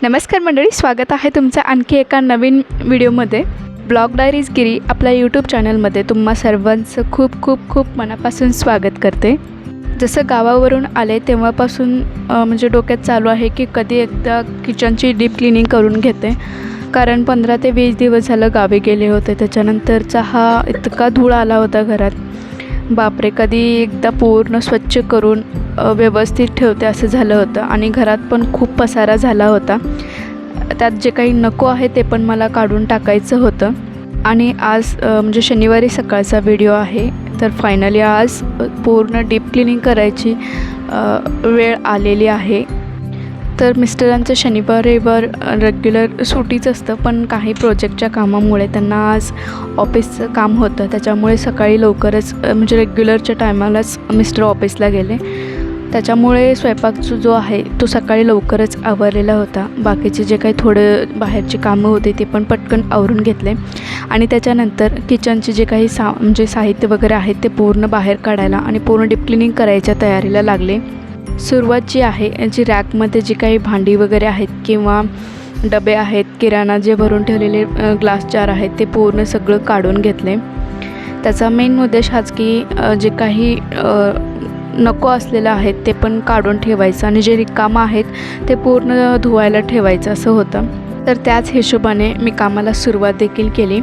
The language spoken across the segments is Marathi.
नमस्कार मंडळी, स्वागत आहे तुमचं आणखी एका नवीन व्हिडिओमध्ये. ब्लॉग डायरीज गिरी आपल्या यूट्यूब चॅनलमध्ये तुम्हा सर्वांचं खूप खूप खूप मनापासून स्वागत करते. जसं गावावरून आले तेव्हापासून म्हणजे डोक्यात चालू आहे की कधी एकदा किचनची डीप क्लिनिंग करून घेते. कारण 15 ते 20 दिवस झालं गावी गेले होते. त्याच्यानंतरचा हा इतका धूळ आला होता घरात, बापरे, कधी एकदा पूर्ण स्वच्छ करून व्यवस्थित ठेवते असं झालं होतं. आणि घरात पण खूप पसारा झाला होता. त्यात जे काही नको आहे ते पण मला काढून टाकायचं होतं. आणि आज म्हणजे शनिवारी सकाळचा व्हिडिओ आहे. तर फायनली आज पूर्ण डीप क्लिनिंग करायची वेळ आलेली आहे. तर मिस्टरांचं शनिवार रविवार रेग्युलर सुट्टीच असतं, पण काही प्रोजेक्टच्या कामामुळे त्यांना आज ऑफिसचं काम होतं. त्याच्यामुळे सकाळी लवकरच म्हणजे रेग्युलरच्या टायमालाच मिस्टर ऑफिसला गेले. त्याच्यामुळे स्वयंपाक जो आहे तो सकाळी लवकरच आवरलेला होता. बाकीचे जे काही थोडं बाहेरची कामं होती ते पण पटकन आवरून घेतले. आणि त्याच्यानंतर किचनचे जे काही म्हणजे साहित्य वगैरे आहे ते पूर्ण बाहेर काढायला आणि पूर्ण डीप क्लिनिंग करायच्या तयारीला लागले. सुरुवात जी आहे जी रॅकमध्ये जी काही भांडी वगैरे आहेत किंवा डबे आहेत, किराणा जे भरून ठेवलेले ग्लास जार आहेत ते पूर्ण सगळं काढून घेतले. त्याचा मेन उद्देश हाच की जे काही नको असलेलं आहेत ते पण काढून ठेवायचं आणि जे रिकामं आहेत ते पूर्ण धुवायला ठेवायचं असं होतं. तर त्याच हिशोबाने मी कामाला सुरुवात देखील केली.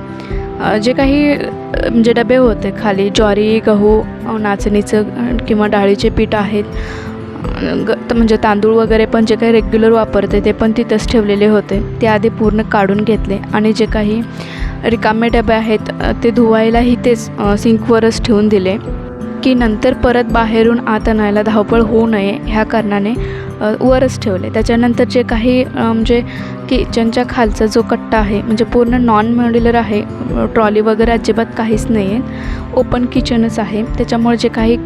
जे काही म्हणजे डबे होते खाली, ज्वारी, गहू, नाचणीचं किंवा डाळीचे पीठ आहेत, म्हणजे तांदूळ वगैरे पण जे काही रेग्युलर वापरते ते पण तिथंच ठेवलेले होते. ते आधी पूर्ण काढून घेतले. आणि जे काही रिकामे डबे आहेत ते धुवायलाही तेच सिंकवरच ठेवून दिले की नंतर परत बाहेरून आत आणायला धावपळ होऊ नये ह्या कारणाने वरच ठेवले. त्याच्यानंतर जे काही म्हणजे किचनच्या खालचा जो कट्टा आहे म्हणजे पूर्ण नॉन मॉड्युलर आहे, ट्रॉली वगैरे अजिबात काहीच नाही आहे, ओपन किचनच आहे. त्याच्यामुळे जे काही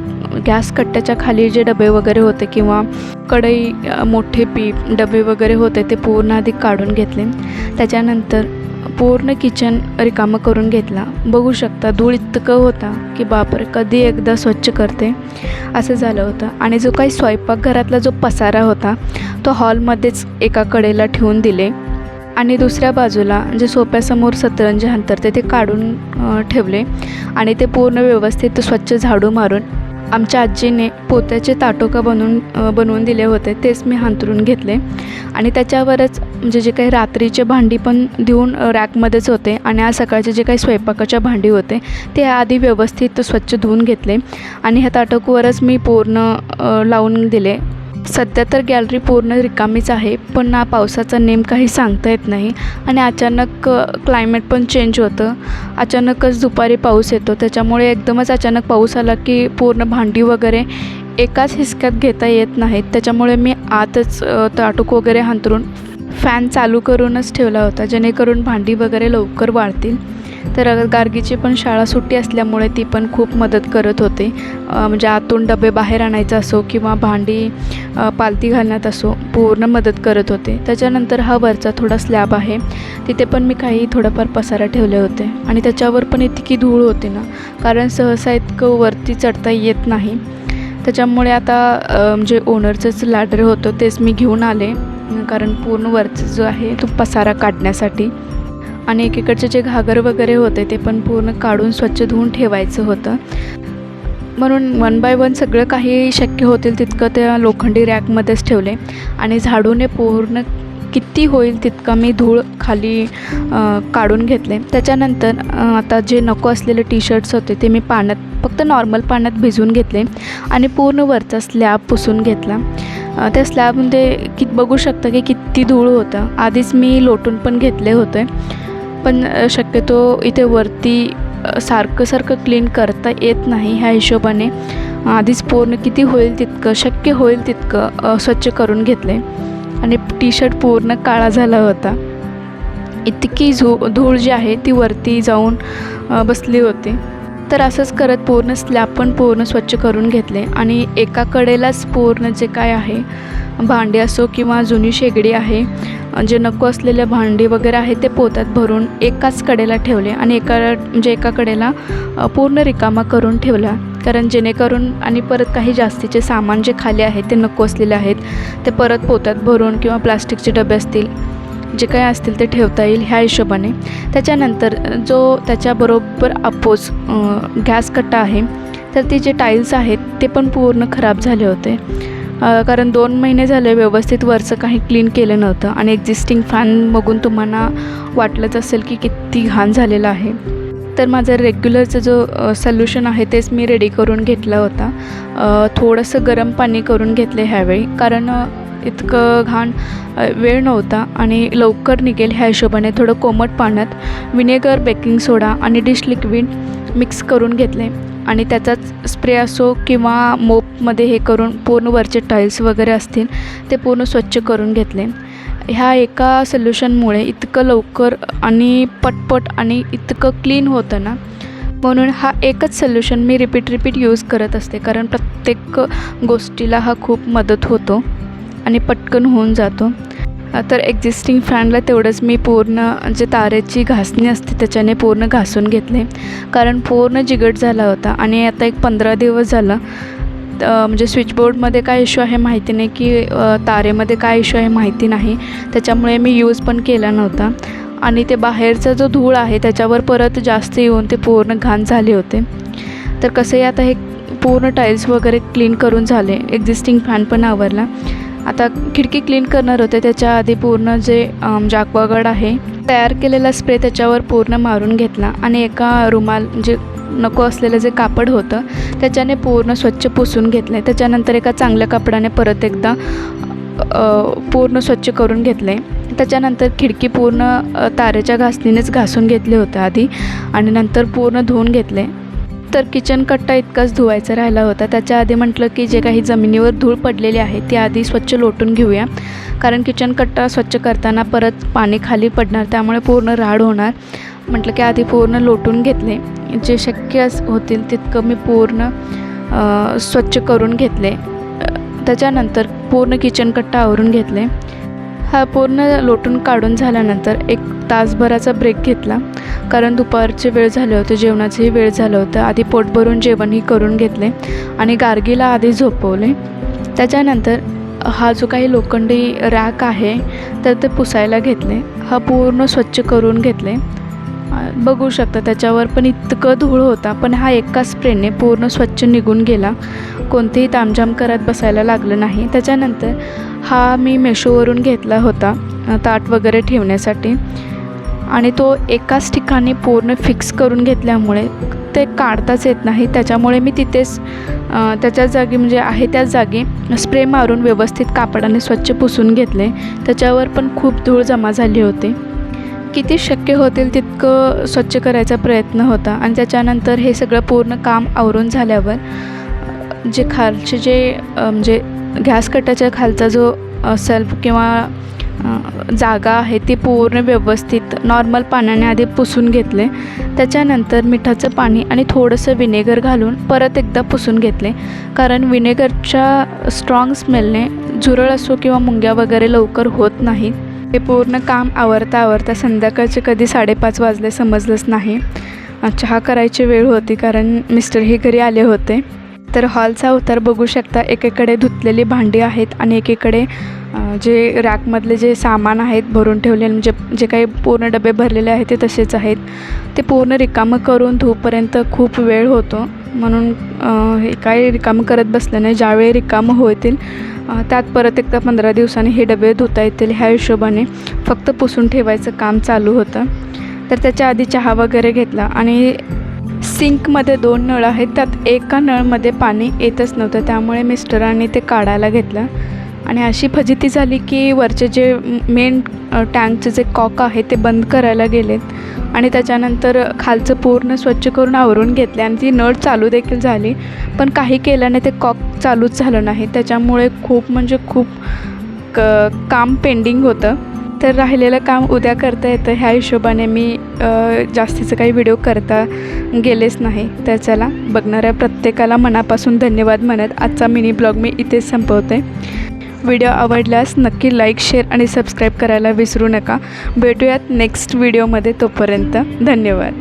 गॅस कट्ट्याच्या खाली जे डबे वगैरे होते किंवा कढई, मोठे पीप डबे वगैरे होते ते पूर्ण आधी काढून घेतले. त्याच्यानंतर पूर्ण किचन रिकामं करून घेतला. बघू शकता धूळ इतकं होता की बापरे, कधी एकदा स्वच्छ करते असं झालं होतं. आणि जो काही स्वयंपाकघरातला जो पसारा होता तो हॉलमध्येच एका कडेला ठेवून दिले. आणि दुसऱ्या बाजूला जे सोप्यासमोर सतरंजी अंतरते ते काढून ठेवले. आणि ते पूर्ण व्यवस्थित स्वच्छ झाडू मारून आमच्या आजीने पोत्याचे ताटोका बनवून दिले होते, तेच मी हांतरून घेतले. आणि त्याच्यावरच म्हणजे जे काही रात्रीचे भांडी पण देऊन रॅकमध्येच होते आणि आज सकाळचे जे काही स्वयंपाकाच्या भांडी होते ते आधी व्यवस्थित स्वच्छ धुवून घेतले. आणि ह्या ताटोकावरच मी पूर्ण लावून दिले. सध्या तर गॅलरी पूर्ण रिकामीच आहे, पण ना पावसाचा नेम काही सांगता येत नाही. आणि अचानक क्लायमेट पण चेंज होतं. अचानकच दुपारी पाऊस येतो, त्याच्यामुळे एकदमच अचानक पाऊस आला की पूर्ण भांडी वगैरे एकाच हिसक्यात घेता येत नाहीत. त्याच्यामुळे मी आतच ताटूक वगैरे हांतरून फॅन चालू करूनच ठेवला होता, जेणेकरून भांडी वगैरे लवकर वाळतील. तर गार्गीची पण शाळा सुट्टी असल्यामुळे ती पण खूप मदत करत होते. म्हणजे आतून डबे बाहेर आणायचा असो किंवा भांडी पालती घालण्यात असो, पूर्ण मदत करत होते. त्याच्यानंतर हा वरचा थोडा स्लॅब आहे, तिथे पण मी काही थोडंफार पसारा ठेवले होते. आणि त्याच्यावर पण इतकी धूळ होते ना, कारण सहसा इतकं वरती चढता येत नाही. त्याच्यामुळे आता म्हणजे ओनरचंच लॅडर होतं तेच मी घेऊन आले, कारण पूर्ण वरचं जो आहे तो पसारा काढण्यासाठी. आणि एकीकडचे जे घागर वगैरे होते ते पण पूर्ण काढून स्वच्छ धुवून ठेवायचं होतं. म्हणून 1 बाय 1 सगळं काही शक्य होतील तितकं त्या लोखंडी रॅकमध्येच ठेवले. आणि झाडूने पूर्ण किती होईल तितका मी धूळ खाली काढून घेतले. त्याच्यानंतर आता जे नको असलेले टी-शर्ट्स होते ते मी पाण्यात फक्त नॉर्मल पाण्यात भिजवून घेतले आणि पूर्ण वरचा स्लॅब पुसून घेतला. त्या स्लॅबमध्ये बघू शकता की किती धूळ होतं. आधीच मी लोटून पण घेतले होते, पण शक्यतो इथे वरती सारखं क्लीन करता येत नाही. ह्या हिशोबाने आधीच पूर्ण किती होईल तितकं, शक्य होईल तितकं स्वच्छ करून घेतले. आणि टी-शर्ट पूर्ण काळा झाला होता. इतकी धूळ जी आहे ती वरती जाऊन बसली होती. तर असंच करत पूर्ण स्लॅब पण पूर्ण स्वच्छ करून घेतले. आणि एका कडेलाच पूर्ण जे काय आहे भांडी असो किंवा जुनी शेगडी आहे, जे नको असलेले भांडी वगैरे आहे ते पोत्यात भरून एकाच कडेला ठेवले. आणि एका कडेला पूर्ण रिकामा करून ठेवला. कारण जेणेकरून आणि परत काही जास्तीचे सामान जे खाली आहे ते नको असलेले आहेत ते परत पोत्यात भरून किंवा प्लास्टिकचे डबे असतील जे काही असतील ते ठेवता येईल ह्या हिशोबाने. त्याच्यानंतर जो त्याच्याबरोबर अपोज गॅस कट्टा आहे तर ती जे टाईल्स आहेत ते पण पूर्ण खराब झाले होते, कारण 2 महिने झाले व्यवस्थित वरचं काही क्लीन केलं नव्हतं आणि एक्झिस्टिंग फॅन बघून तुम्हाला वाटलंच असेल की किती घाण झालेलं आहे. तर माझं रेग्युलरचं जो सोल्युशन आहे तेच मी रेडी करून घेतला होता. थोडंसं गरम पाणी करून घेतले ह्यावेळी, कारण इतकं घाण वेळ नव्हता आणि लवकर निघेल ह्या हिशोबाने थोडं कोमट पाण्यात विनेगर, बेकिंग सोडा आणि डिश लिक्विड मिक्स करून घेतले आणि त्याचाच स्प्रे असो किंवा मोपमध्ये हे करून पूर्ण वरचे टाईल्स वगैरे असतील ते पूर्ण स्वच्छ करून घेतले. ह्या एका सोल्युशनमुळे इतकं लवकर आणि पटपट आणि इतकं क्लीन होतं ना, म्हणून हा एकच सोल्युशन मी रिपीट यूज करत असते, कारण प्रत्येक गोष्टीला हा खूप मदत होतो आणि पटकन होऊन जातो. तर एक्झिस्टिंग फॅनला तेवढंच मी पूर्ण जे तारेची घासणी असते त्याच्याने पूर्ण घासून घेतले, कारण पूर्ण जिगट झाला होता आणि आता एक 15 दिवस झालं म्हणजे स्विचबोर्डमध्ये काय इश्यू आहे माहिती नाही की तारेमध्ये काय इश्यू आहे माहिती नाही, त्याच्यामुळे मी यूज पण केला नव्हता आणि ते बाहेरचा जो धूळ आहे त्याच्यावर परत जास्त येऊन ते पूर्ण घाण झाले होते. तर कसंही आता हे पूर्ण टाईल्स वगैरे क्लीन करून झाले, एक्झिस्टिंग फॅन पण आवरला. आता खिडकी क्लीन करणार होते त्याच्या आधी पूर्ण जे जाक्वागार्ड आहे तयार केलेला स्प्रे त्याच्यावर पूर्ण मारून घेतला आणि एका रुमाल म्हणजे नको असलेलं जे कापड होतं त्याच्याने पूर्ण स्वच्छ पुसून घेतलं. त्याच्यानंतर एका चांगल्या कापडाने परत एकदा पूर्ण स्वच्छ करून घेतले. त्याच्यानंतर खिडकी पूर्ण तारेच्या घासणीनेच घासून घेतले होते आधी आणि नंतर पूर्ण धुवून घेतले. तर किचन कट्टा इतकाच धुवायचा राहिला होता. त्याच्या आधी म्हटलं की जे काही जमिनीवर धूळ पडलेली आहे ती आधी स्वच्छ लोटून घेऊया, कारण किचन कट्टा स्वच्छ करताना परत पाणी खाली पडणार, त्यामुळे पूर्ण राड होणार. म्हटलं की आधी पूर्ण लोटून घेतले, जे शक्य होतील तितकं मी पूर्ण स्वच्छ करून घेतले. त्याच्यानंतर पूर्ण किचन कट्टा आवरून घेतले. हा पूर्ण लोटून काढून झाल्यानंतर एक तासभराचा ब्रेक घेतला, कारण दुपारचे वेळ झाले होते, जेवणाचीही वेळ झालं होतं. आधी पोट भरून जेवणही करून घेतले आणि गार्गीला आधी झोपवले. त्याच्यानंतर हा जो काही लोखंडी रॅक आहे तर ते पुसायला घेतले. हा पूर्ण स्वच्छ करून घेतले. बघू शकता त्याच्यावर पण इतकं धूळ होता, पण हा एका स्प्रेने पूर्ण स्वच्छ निघून गेला, कोणतेही तामझाम करत बसायला लागलं नाही. त्याच्यानंतर हा मी मेशोवरून घेतला होता ताट वगैरे ठेवण्यासाठी आणि तो एकाच ठिकाणी पूर्ण फिक्स करून घेतल्यामुळे ते काढताच येत नाही. त्याच्यामुळे मी तिथेच त्याच्या जागी म्हणजे आहे त्याच जागी स्प्रे मारून व्यवस्थित कापडाने स्वच्छ पुसून घेतले. त्याच्यावर पण खूप धूळ जमा झाली होती. किती शक्य होतील तितकं स्वच्छ करायचा प्रयत्न होता आणि त्याच्यानंतर हे सगळं पूर्ण काम आवरून झाल्यावर जे खालचे जे म्हणजे गॅस कट्ट्याच्या खालचा जो सेल्फ किंवा जागा आहे ती पूर्ण व्यवस्थित नॉर्मल पाण्याने आधी पुसून घेतले. त्याच्यानंतर मिठाचं पाणी आणि थोडंसं विनेगर घालून परत एकदा पुसून घेतले, कारण विनेगरच्या स्ट्रॉंग स्मेलने झुरळ असो किंवा मुंग्या वगैरे लवकर होत नाहीत. हे पूर्ण काम आवरता संध्याकाळचे कधी 5:30 वाजले समजलंच नाही. चहा करायची वेळ होती, कारण मिस्टरही घरी आले होते. तर हॉलचा उतार बघू शकता, एकीकडे धुतलेली भांडी आहेत आणि एकीकडे जे रॅकमधले जे सामान आहेत भरून ठेवलेले, म्हणजे जे काही पूर्ण डबे भरलेले आहेत ते तसेच आहेत. ते पूर्ण रिकामं करून धुवपर्यंत खूप वेळ होतो, म्हणून हे काही रिकामं करत बसलं नाही. ज्यावेळी रिकामं होतील त्यात परत एकदा 15 दिवसांनी हे डबे धुता येतील ह्या हिशोबाने फक्त पुसून ठेवायचं काम चालू होतं. तर त्याच्या आधी चहा वगैरे घेतला आणि सिंकमध्ये 2 नळ आहेत, त्यात एका नळमध्ये पाणी येतच नव्हतं, त्यामुळे मिस्टरांनी ते काढायला घेतलं आणि अशी फजिती झाली की वरचे जे मेन टँकचे जे कॉक आहे ते बंद करायला गेलेत आणि त्याच्यानंतर खालचं पूर्ण स्वच्छ करून आवरून घेतले आणि ती नळ चालू देखील झाली, पण काही केल्याने ते कॉक चालूच झालं नाही. त्याच्यामुळे खूप म्हणजे खूप काम पेंडिंग होतं. तर राहिलेलं काम उद्या करता येतं ह्या हिशोबाने मी जास्तीचं काही व्हिडिओ करता गेलेच नाही. तर चला, बघणाऱ्या प्रत्येकाला मनापासून धन्यवाद म्हणत आजचा मिनी ब्लॉग मी इथेच संपवते. व्हिडिओ आवडल्यास नक्की लाईक, शेअर आणि सबस्क्राईब करायला विसरू नका. भेटूयात नेक्स्ट व्हिडिओमध्ये. तोपर्यंत धन्यवाद.